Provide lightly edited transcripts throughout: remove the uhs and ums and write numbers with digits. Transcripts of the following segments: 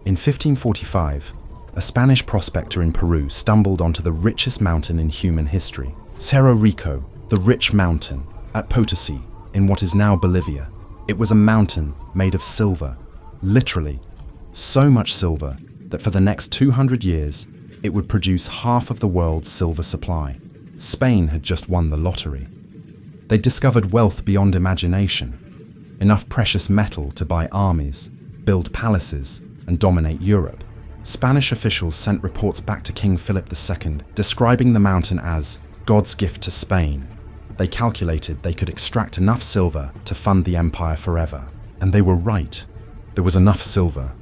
In 1545, a Spanish prospector in Peru stumbled onto the richest mountain in human history, Cerro Rico, the Rich Mountain, at Potosi, in what is now Bolivia. It was a mountain made of silver, literally, so much silver that for the next 200 years, it would produce half of the world's silver supply. Spain had just won the lottery. They discovered wealth beyond imagination, enough precious metal to buy armies, build palaces, and dominate Europe. Spanish officials sent reports back to King Philip II, describing the mountain as God's gift to Spain. They calculated they could extract enough silver to fund the empire forever. And they were right. There was enough silver.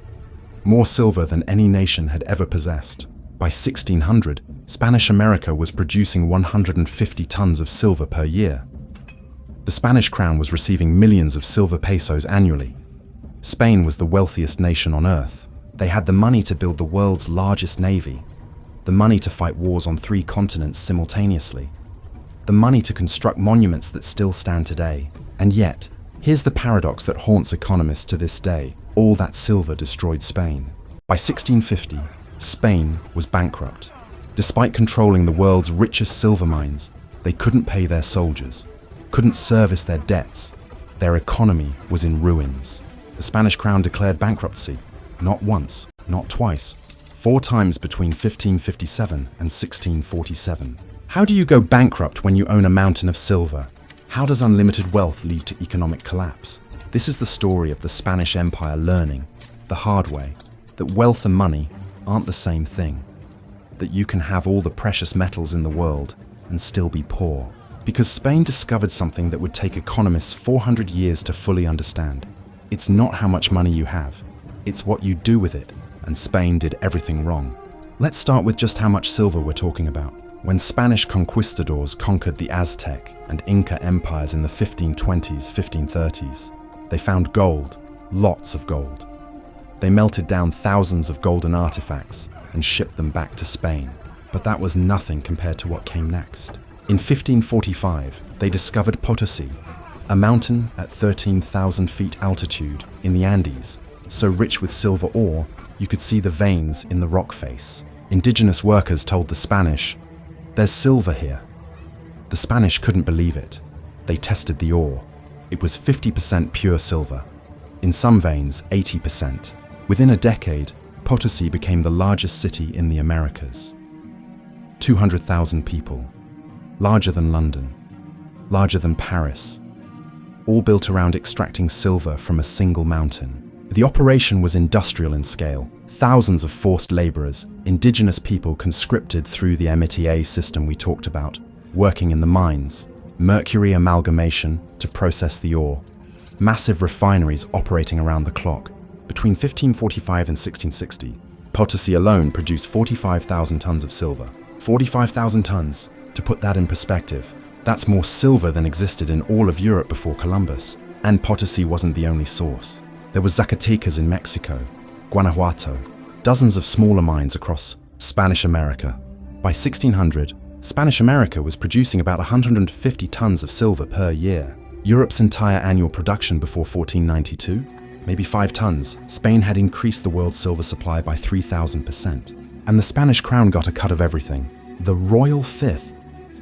More silver than any nation had ever possessed. By 1600, Spanish America was producing 150 tons of silver per year. The Spanish crown was receiving millions of silver pesos annually. Spain was the wealthiest nation on earth. They had the money to build the world's largest navy, the money to fight wars on 3 continents simultaneously, the money to construct monuments that still stand today. And yet, here's the paradox that haunts economists to this day. All that silver destroyed Spain. By 1650, Spain was bankrupt. Despite controlling the world's richest silver mines, they couldn't pay their soldiers, couldn't service their debts. Their economy was in ruins. The Spanish crown declared bankruptcy, not once, not twice, 4 times between 1557 and 1647. How do you go bankrupt when you own a mountain of silver? How does unlimited wealth lead to economic collapse? This is the story of the Spanish Empire learning, the hard way, that wealth and money aren't the same thing, that you can have all the precious metals in the world and still be poor. Because Spain discovered something that would take economists 400 years to fully understand. It's not how much money you have, it's what you do with it, and Spain did everything wrong. Let's start with just how much silver we're talking about. When Spanish conquistadors conquered the Aztec and Inca empires in the 1520s, 1530s, they found gold, lots of gold. They melted down thousands of golden artifacts and shipped them back to Spain. But that was nothing compared to what came next. In 1545, they discovered Potosi, a mountain at 13,000 feet altitude in the Andes, so rich with silver ore, you could see the veins in the rock face. Indigenous workers told the Spanish, "There's silver here." The Spanish couldn't believe it. They tested the ore. It was 50% pure silver. In some veins, 80%. Within a decade, Potosi became the largest city in the Americas. 200,000 people. Larger than London. Larger than Paris. All built around extracting silver from a single mountain. The operation was industrial in scale. Thousands of forced laborers, indigenous people conscripted through the MTA system we talked about, working in the mines, mercury amalgamation to process the ore, massive refineries operating around the clock. Between 1545 and 1660, Potosi alone produced 45,000 tons of silver. 45,000 tons. To put that in perspective, that's more silver than existed in all of Europe before Columbus. And Potosi wasn't the only source. There was Zacatecas in Mexico, Guanajuato, dozens of smaller mines across Spanish America. By 1600, Spanish America was producing about 150 tons of silver per year. Europe's entire annual production before 1492? Maybe 5 tons. Spain had increased the world's silver supply by 3,000%. And the Spanish crown got a cut of everything. The royal fifth,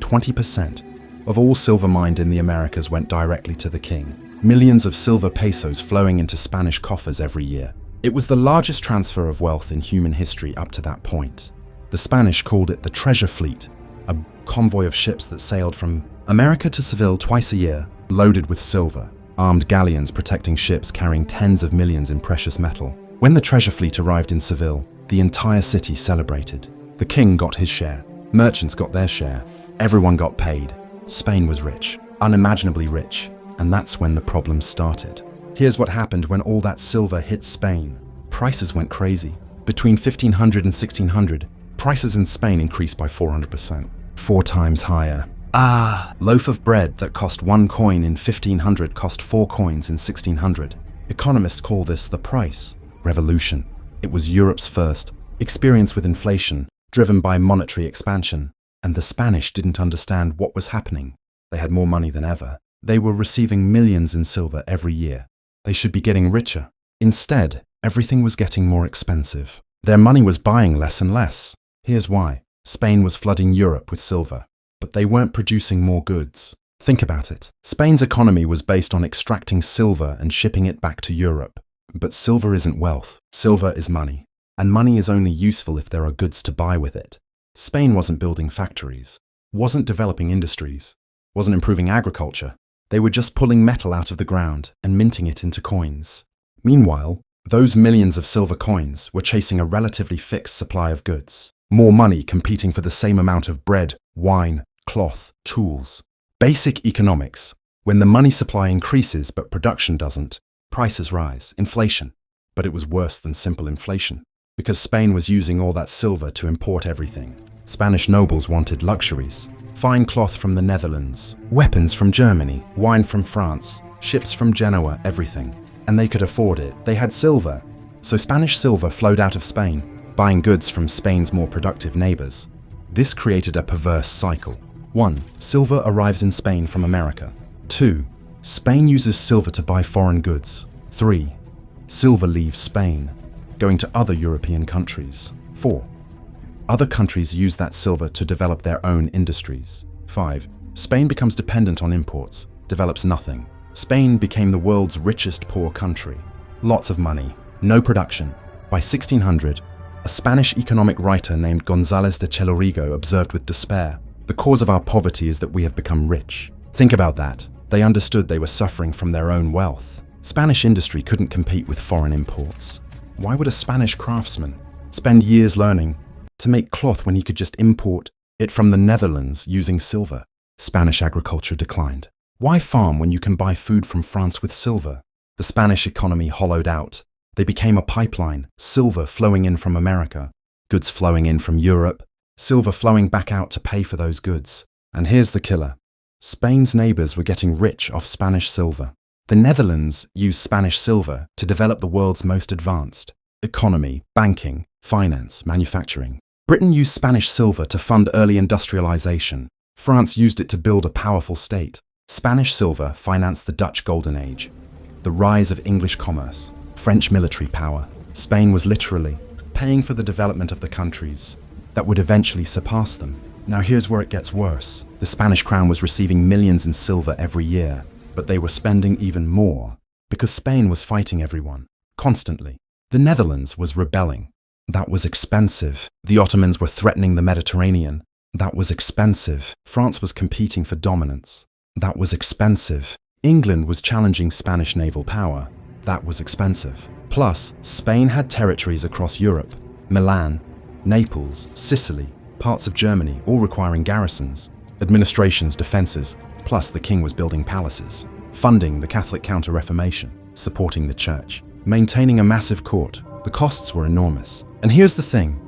20%, of all silver mined in the Americas went directly to the king. Millions of silver pesos flowing into Spanish coffers every year. It was the largest transfer of wealth in human history up to that point. The Spanish called it the treasure fleet, a convoy of ships that sailed from America to Seville twice a year, loaded with silver, armed galleons protecting ships carrying tens of millions in precious metal. When the treasure fleet arrived in Seville, the entire city celebrated. The king got his share, merchants got their share, everyone got paid. Spain was rich, unimaginably rich, and that's when the problems started. Here's what happened when all that silver hit Spain. Prices went crazy. Between 1500 and 1600, prices in Spain increased by 400%, 4 times higher. Loaf of bread that cost 1 coin in 1500 cost 4 coins in 1600. Economists call this the price revolution. It was Europe's first experience with inflation, driven by monetary expansion, and the Spanish didn't understand what was happening. They had more money than ever. They were receiving millions in silver every year. They should be getting richer. Instead, Everything was getting more expensive. Their money was buying less and less. Here's why. Spain was flooding Europe with silver, but they weren't producing more goods. Think about it. Spain's economy was based on extracting silver and shipping it back to Europe. But silver isn't wealth. Silver is money. And money is only useful if there are goods to buy with it. Spain wasn't building factories, wasn't developing industries, wasn't improving agriculture. They were just pulling metal out of the ground and minting it into coins. Meanwhile, those millions of silver coins were chasing a relatively fixed supply of goods. More money competing for the same amount of bread, wine, cloth, tools. Basic economics. When the money supply increases but production doesn't, prices rise, inflation. But it was worse than simple inflation, because Spain was using all that silver to import everything. Spanish nobles wanted luxuries. Fine cloth from the Netherlands, weapons from Germany, wine from France, ships from Genoa, everything. And they could afford it. They had silver. So Spanish silver flowed out of Spain, buying goods from Spain's more productive neighbors. This created a perverse cycle. 1. Silver arrives in Spain from America. 2. Spain uses silver to buy foreign goods. 3. Silver leaves Spain, going to other European countries. 4. Other countries use that silver to develop their own industries. 5. Spain becomes dependent on imports, develops nothing. Spain became the world's richest poor country. Lots of money, no production. By 1600, a Spanish economic writer named González de Chelorigo observed with despair, "The cause of our poverty is that we have become rich." Think about that. They understood they were suffering from their own wealth. Spanish industry couldn't compete with foreign imports. Why would a Spanish craftsman spend years learning to make cloth when he could just import it from the Netherlands using silver? Spanish agriculture declined. Why farm when you can buy food from France with silver? The Spanish economy hollowed out. They became a pipeline, silver flowing in from America, goods flowing in from Europe, silver flowing back out to pay for those goods. And here's the killer. Spain's neighbors were getting rich off Spanish silver. The Netherlands used Spanish silver to develop the world's most advanced economy, banking, finance, manufacturing. Britain used Spanish silver to fund early industrialization. France used it to build a powerful state. Spanish silver financed the Dutch Golden Age, the rise of English commerce, French military power. Spain was literally paying for the development of the countries that would eventually surpass them. Now here's where it gets worse. The Spanish crown was receiving millions in silver every year, but they were spending even more because Spain was fighting everyone, constantly. The Netherlands was rebelling. That was expensive. The Ottomans were threatening the Mediterranean. That was expensive. France was competing for dominance. That was expensive. England was challenging Spanish naval power. That was expensive. Plus, Spain had territories across Europe, Milan, Naples, Sicily, parts of Germany, all requiring garrisons, administrations, defenses, plus the king was building palaces, funding the Catholic Counter-Reformation, supporting the church, maintaining a massive court. The costs were enormous. And here's the thing,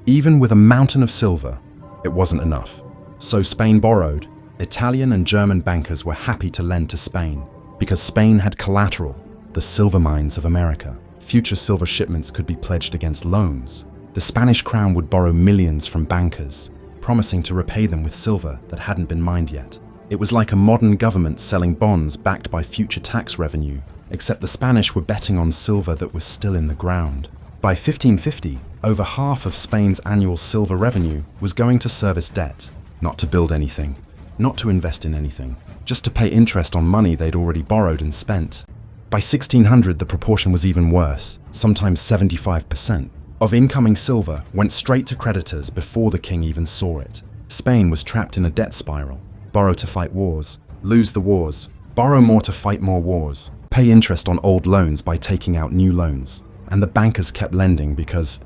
even with a mountain of silver, it wasn't enough. So Spain borrowed. Italian and German bankers were happy to lend to Spain because Spain had collateral, the silver mines of America. Future silver shipments could be pledged against loans. The Spanish crown would borrow millions from bankers, promising to repay them with silver that hadn't been mined yet. It was like a modern government selling bonds backed by future tax revenue, except the Spanish were betting on silver that was still in the ground. By 1550, over half of Spain's annual silver revenue was going to service debt, not to build anything, not to invest in anything, just to pay interest on money they'd already borrowed and spent. By 1600, the proportion was even worse, sometimes 75%. Of incoming silver went straight to creditors before the king even saw it. Spain was trapped in a debt spiral. Borrow to fight wars, lose the wars, borrow more to fight more wars, pay interest on old loans by taking out new loans. And the bankers kept lending because,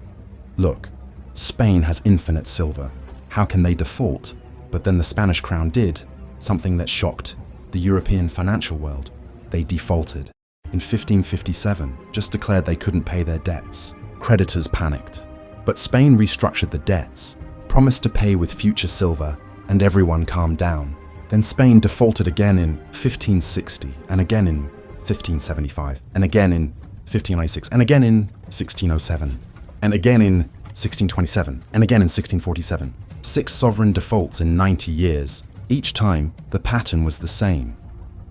look, Spain has infinite silver. How can they default? But then the Spanish crown did, something that shocked the European financial world. They defaulted. In 1557, just declared they couldn't pay their debts. Creditors panicked. But Spain restructured the debts, promised to pay with future silver, and everyone calmed down. Then Spain defaulted again in 1560, and again in 1575, and again in 1596, and again in 1607, and again in 1627, and again in 1647. 6 sovereign defaults in 90 years. Each time, the pattern was the same.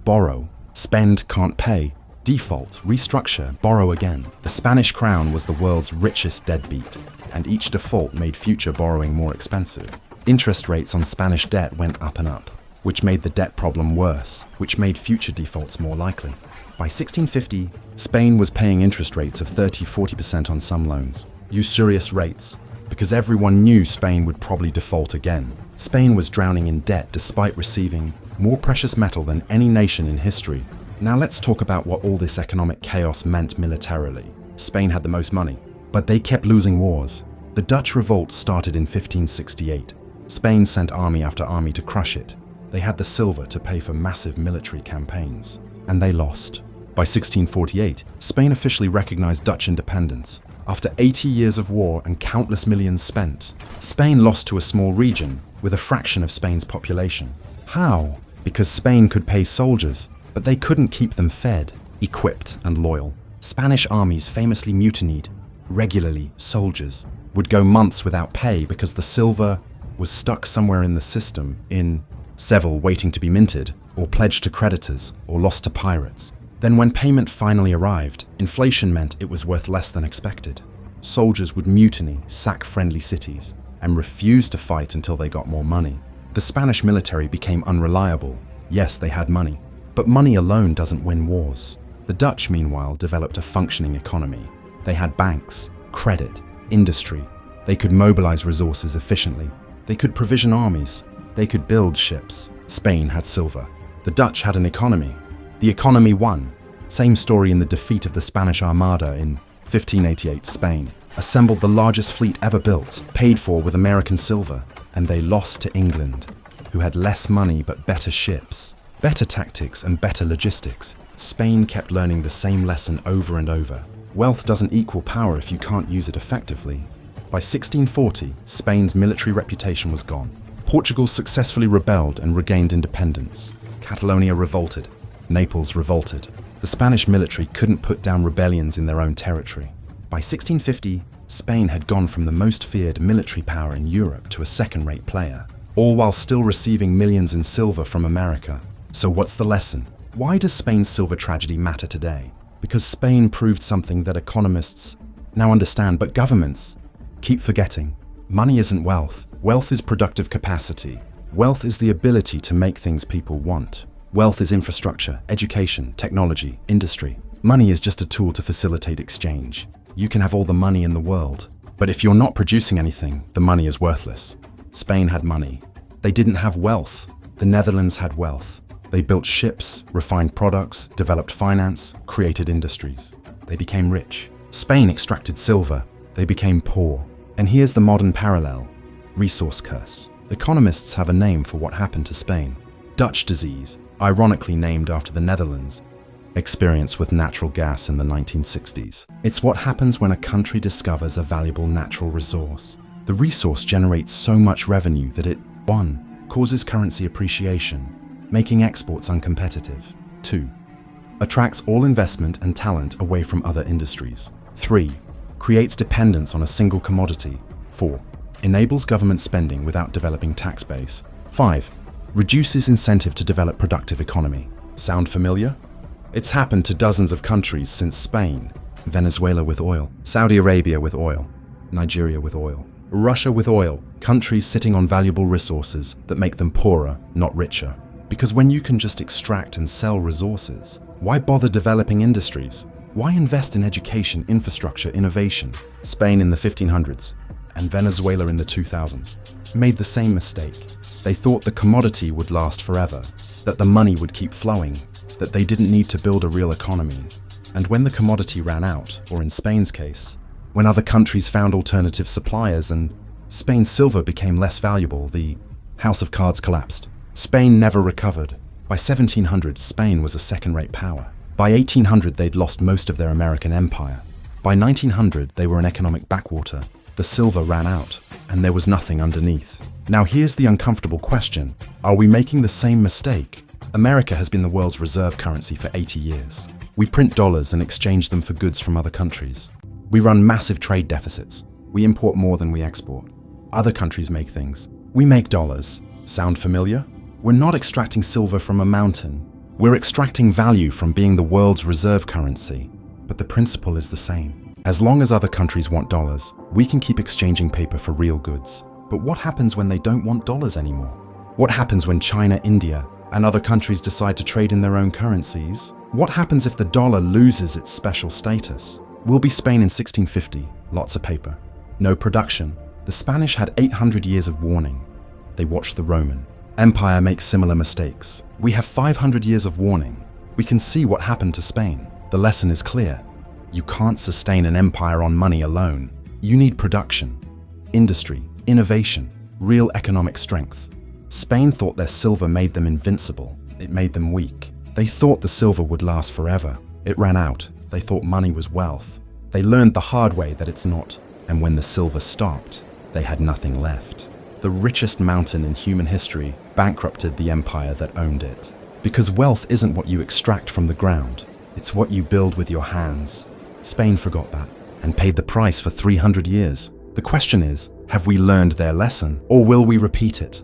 Borrow, spend, can't pay, Default, restructure, borrow again. The Spanish crown was the world's richest deadbeat, and each default made future borrowing more expensive. Interest rates on Spanish debt went up and up, which made the debt problem worse, which made future defaults more likely. By 1650, Spain was paying interest rates of 30–40% on some loans. Usurious rates, because everyone knew Spain would probably default again. Spain was drowning in debt despite receiving more precious metal than any nation in history. Now let's talk about what all this economic chaos meant militarily. Spain had the most money, but they kept losing wars. The Dutch revolt started in 1568. Spain sent army after army to crush it. They had the silver to pay for massive military campaigns, and they lost. By 1648, Spain officially recognized Dutch independence. After 80 years of war and countless millions spent, Spain lost to a small region with a fraction of Spain's population. How? Because Spain could pay soldiers, but they couldn't keep them fed, equipped, and loyal. Spanish armies famously mutinied. Regularly, soldiers would go months without pay because the silver was stuck somewhere in the system, in Seville waiting to be minted, or pledged to creditors, or lost to pirates. Then when payment finally arrived, inflation meant it was worth less than expected. Soldiers would mutiny, sack friendly cities, and refuse to fight until they got more money. The Spanish military became unreliable. Yes, they had money, but money alone doesn't win wars. The Dutch, meanwhile, developed a functioning economy. They had banks, credit, industry. They could mobilize resources efficiently. They could provision armies. They could build ships. Spain had silver. The Dutch had an economy. The economy won. Same story in the defeat of the Spanish Armada in 1588. Spain assembled the largest fleet ever built, paid for with American silver, and they lost to England, who had less money but better ships, better tactics and better logistics. Spain kept learning the same lesson over and over. Wealth doesn't equal power if you can't use it effectively. By 1640, Spain's military reputation was gone. Portugal successfully rebelled and regained independence. Catalonia revolted. Naples revolted. The Spanish military couldn't put down rebellions in their own territory. By 1650, Spain had gone from the most feared military power in Europe to a second-rate player, all while still receiving millions in silver from America. So what's the lesson? Why does Spain's silver tragedy matter today? Because Spain proved something that economists now understand, but governments keep forgetting. Money isn't wealth. Wealth is productive capacity. Wealth is the ability to make things people want. Wealth is infrastructure, education, technology, industry. Money is just a tool to facilitate exchange. You can have all the money in the world, but if you're not producing anything, the money is worthless. Spain had money. They didn't have wealth. The Netherlands had wealth. They built ships, refined products, developed finance, created industries. They became rich. Spain extracted silver. They became poor. And here's the modern parallel: resource curse. Economists have a name for what happened to Spain. Dutch disease, ironically named after the Netherlands' experience with natural gas in the 1960s. It's what happens when a country discovers a valuable natural resource. The resource generates so much revenue that it, 1. Causes currency appreciation, making exports uncompetitive. 2. Attracts all investment and talent away from other industries. 3. Creates dependence on a single commodity. 4. Enables government spending without developing tax base. 5. Reduces incentive to develop productive economy. Sound familiar? It's happened to dozens of countries since Spain. Venezuela with oil, Saudi Arabia with oil, Nigeria with oil, Russia with oil, countries sitting on valuable resources that make them poorer, not richer. Because when you can just extract and sell resources, why bother developing industries? Why invest in education, infrastructure, innovation? Spain in the 1500s and Venezuela in the 2000s made the same mistake. They thought the commodity would last forever, that the money would keep flowing, that they didn't need to build a real economy. And when the commodity ran out, or in Spain's case, when other countries found alternative suppliers and Spain's silver became less valuable, the house of cards collapsed. Spain never recovered. By 1700, Spain was a second-rate power. By 1800, they'd lost most of their American empire. By 1900, they were an economic backwater. The silver ran out, and there was nothing underneath. Now here's the uncomfortable question. Are we making the same mistake? America has been the world's reserve currency for 80 years. We print dollars and exchange them for goods from other countries. We run massive trade deficits. We import more than we export. Other countries make things. We make dollars. Sound familiar? We're not extracting silver from a mountain. We're extracting value from being the world's reserve currency, but the principle is the same. As long as other countries want dollars, we can keep exchanging paper for real goods. But what happens when they don't want dollars anymore? What happens when China, India, and other countries decide to trade in their own currencies? What happens if the dollar loses its special status? We'll be Spain in 1650, lots of paper. No production. The Spanish had 800 years of warning. They watched the Roman Empire make similar mistakes. We have 500 years of warning. We can see what happened to Spain. The lesson is clear. You can't sustain an empire on money alone. You need production, industry, innovation, real economic strength. Spain thought their silver made them invincible. It made them weak. They thought the silver would last forever. It ran out. They thought money was wealth. They learned the hard way that it's not. And when the silver stopped, they had nothing left. The richest mountain in human history bankrupted the empire that owned it. Because wealth isn't what you extract from the ground. It's what you build with your hands. Spain forgot that and paid the price for 300 years. The question is, have we learned their lesson, or will we repeat it?